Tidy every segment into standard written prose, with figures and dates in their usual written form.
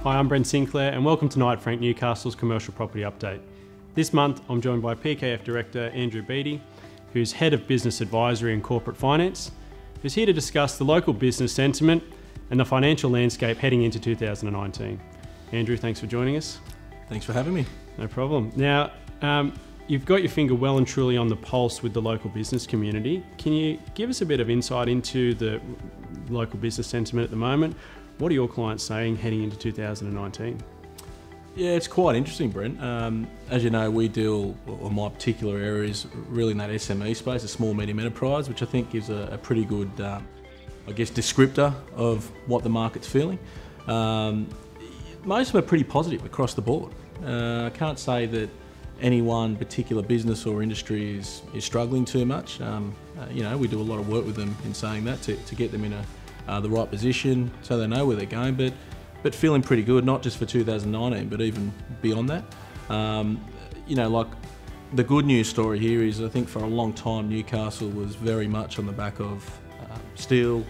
Hi, I'm Brent Sinclair and welcome to Knight Frank Newcastle's Commercial Property Update. This month I'm joined by PKF Director Andrew Beattie, who's Head of Business Advisory and Corporate Finance, who's here to discuss the local business sentiment and the financial landscape heading into 2019. Andrew, thanks for joining us. Thanks for having me. No problem. Now, you've got your finger well and truly on the pulse with the local business community. Can you give us a bit of insight into the local business sentiment at the moment? What are your clients saying heading into 2019? Yeah, it's quite interesting, Brent. As you know, we deal, or my particular area is really in that SME space, a small medium enterprise, which I think gives a pretty good, descriptor of what the market's feeling. Most of them are pretty positive across the board. I can't say that any one particular business or industry is struggling too much. We do a lot of work with them in saying that to get them in the right position so they know where they're going, but feeling pretty good, not just for 2019, but even beyond that. The good news story here is I think for a long time Newcastle was very much on the back of steel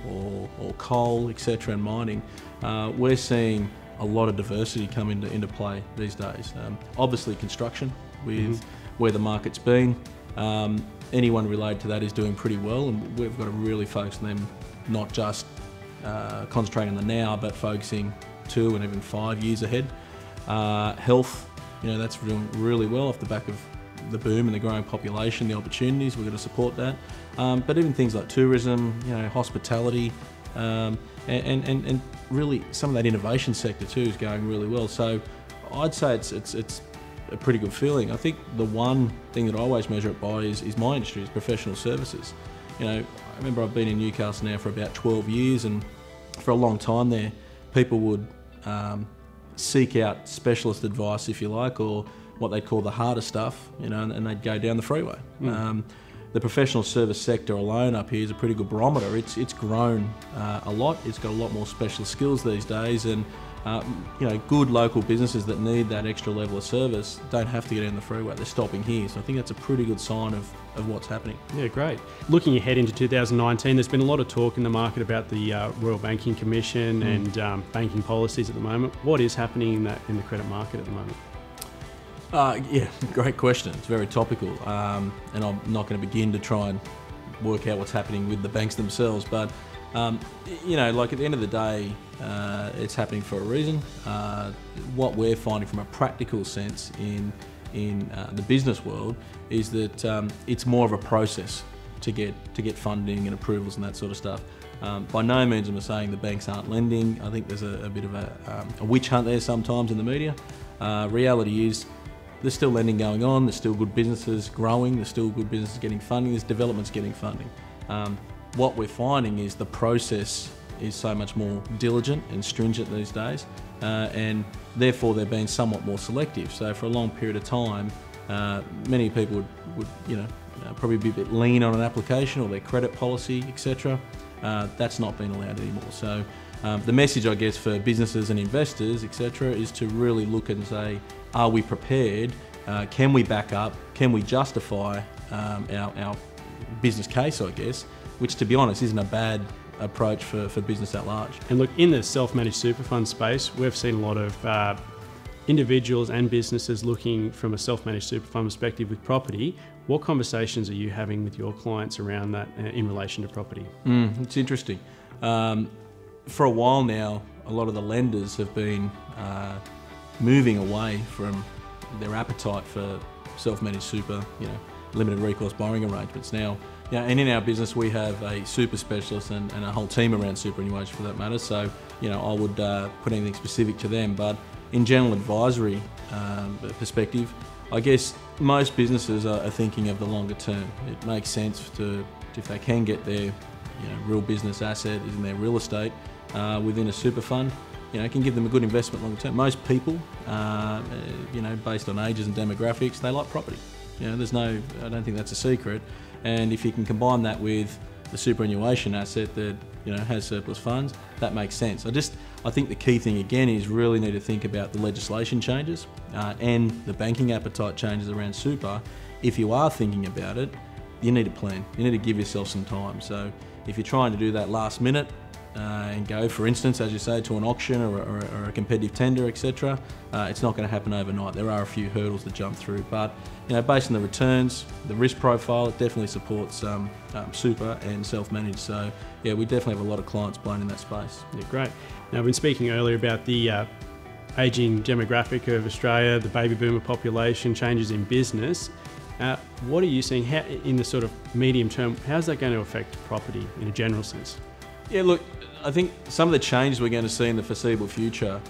or coal, etc., and mining. We're seeing a lot of diversity come into play these days. Obviously construction with where the market's been. Anyone related to that is doing pretty well, and we've got to really focus on them, not just concentrating on the now, but focusing 2 and even 5 years ahead. Health, that's doing really well off the back of the boom and the growing population, the opportunities. We're going to support that. But even things like tourism, hospitality, and really some of that innovation sector too is going really well. So I'd say it's a pretty good feeling. I think the one thing that I always measure it by is my industry, is professional services. I remember I've been in Newcastle now for about 12 years, and for a long time there, people would seek out specialist advice, if you like, or what they call the harder stuff, and they'd go down the freeway. The professional service sector alone up here is a pretty good barometer. It's grown a lot. It's got a lot more specialist skills these days, and good local businesses that need that extra level of service don't have to get down the freeway. They're stopping here. So I think that's a pretty good sign of what's happening. Yeah, great. Looking ahead into 2019, there's been a lot of talk in the market about the Royal Banking Commission and banking policies at the moment. What is happening in the credit market at the moment? Great question. It's very topical, and I'm not going to begin to try and work out what's happening with the banks themselves, but at the end of the day, it's happening for a reason. What we're finding from a practical sense in the business world is that it's more of a process to get funding and approvals and that sort of stuff. By no means am I saying the banks aren't lending. I think there's a bit of a witch hunt there sometimes in the media. Reality is there's still lending going on, there's still good businesses growing, there's still good businesses getting funding, there's developments getting funding. What we're finding is the process is so much more diligent and stringent these days, and therefore they're being somewhat more selective. So for a long period of time, many people would probably be a bit lean on an application or their credit policy, etc. That's not being allowed anymore. So the message, I guess, for businesses and investors, etc., is to really look and say, are we prepared? Can we back up? Can we justify our business case, I guess, which, to be honest, isn't a bad approach for business at large. And look, in the self-managed super fund space, we've seen a lot of individuals and businesses looking from a self-managed super fund perspective with property. What conversations are you having with your clients around that in relation to property? It's interesting. For a while now, a lot of the lenders have been moving away from their appetite for self-managed super, limited recourse borrowing arrangements. Now, and in our business we have a super specialist and a whole team around superannuation for that matter. So, I would put anything specific to them, but in general advisory perspective, I guess most businesses are thinking of the longer term. It makes sense if they can get their real business asset is in their real estate within a super fund. It can give them a good investment long term. Most people, based on ages and demographics, they like property. I don't think that's a secret. And if you can combine that with the superannuation asset that has surplus funds, that makes sense. I think the key thing again is really need to think about the legislation changes and the banking appetite changes around super. If you are thinking about it, you need to plan. You need to give yourself some time. So if you're trying to do that last minute, and go, for instance, as you say, to an auction or a competitive tender, etc., it's not going to happen overnight. There are a few hurdles to jump through, but based on the returns, the risk profile, it definitely supports super and self-managed. So yeah, we definitely have a lot of clients playing in that space. Yeah, great. Now, I've been speaking earlier about the ageing demographic of Australia, the baby boomer population, changes in business. What are you seeing in the sort of medium term? How's that going to affect property in a general sense? Yeah, look, I think some of the changes we're going to see in the foreseeable future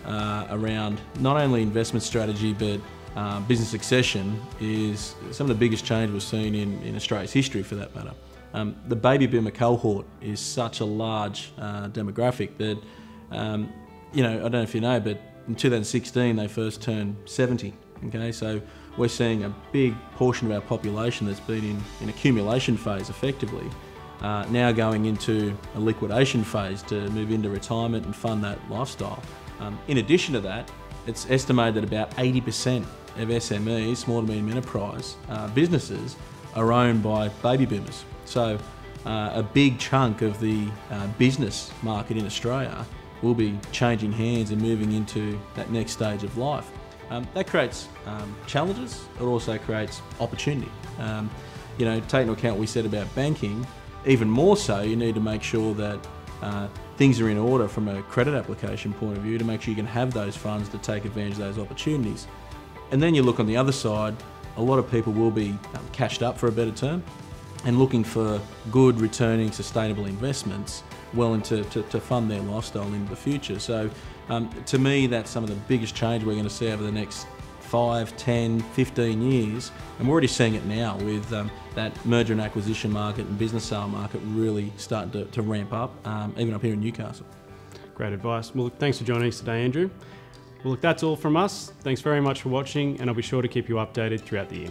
around not only investment strategy but business succession is some of the biggest change we've seen in Australia's history, for that matter. The baby boomer cohort is such a large demographic that, I don't know if you know, but in 2016 they first turned 70. Okay, so we're seeing a big portion of our population that's been in accumulation phase effectively, now going into a liquidation phase to move into retirement and fund that lifestyle. In addition to that, it's estimated that about 80% of SMEs, small to medium enterprise businesses, are owned by baby boomers. So a big chunk of the business market in Australia will be changing hands and moving into that next stage of life. That creates challenges. It also creates opportunity. Take into account what we said about banking. Even more so, you need to make sure that things are in order from a credit application point of view to make sure you can have those funds to take advantage of those opportunities. And then you look on the other side, a lot of people will be cashed up, for a better term, and looking for good returning sustainable investments to fund their lifestyle into the future. So to me, that's some of the biggest change we're going to see over the next 5, 10, 15 years. And we're already seeing it now with that merger and acquisition market and business sale market really starting to ramp up, even up here in Newcastle. Great advice. Well, look, thanks for joining us today, Andrew. Well, look, that's all from us. Thanks very much for watching, and I'll be sure to keep you updated throughout the year.